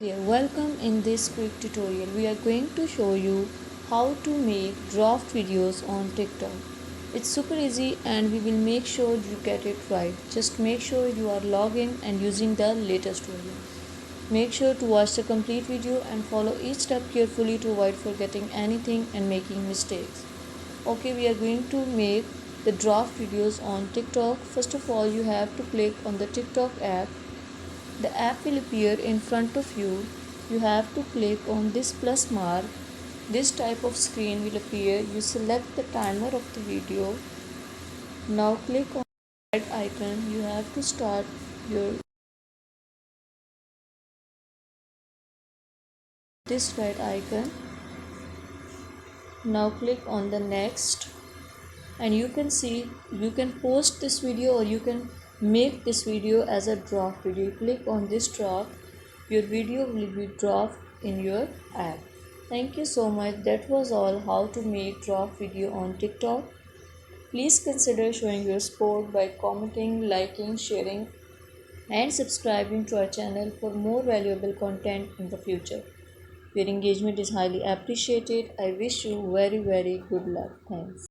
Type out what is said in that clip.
Here, welcome. In this quick tutorial we are going to show you how to make draft videos on TikTok. It's super easy and we will make sure you get it right. Just make sure you are logging and using the latest version. Make sure to watch the complete video and follow each step carefully to avoid forgetting anything and making mistakes. Okay, we are going to make the draft videos on TikTok. First of all, you have to click on the TikTok app. The app will appear in front of you. You have to click on this plus mark. This type of screen will appear. You select the timer of the video. Now click on the red icon. You have to start your this red icon. Now click on the next and you can see you can post this video or you can make this video as a draft video. Click on this draft. Your video will be draft in your app. Thank you so much. That was all how to make draft video on TikTok. Please consider showing your support by commenting, liking, sharing and subscribing to our channel for more valuable content in the future. Your engagement is highly appreciated. I wish you very good luck. Thanks.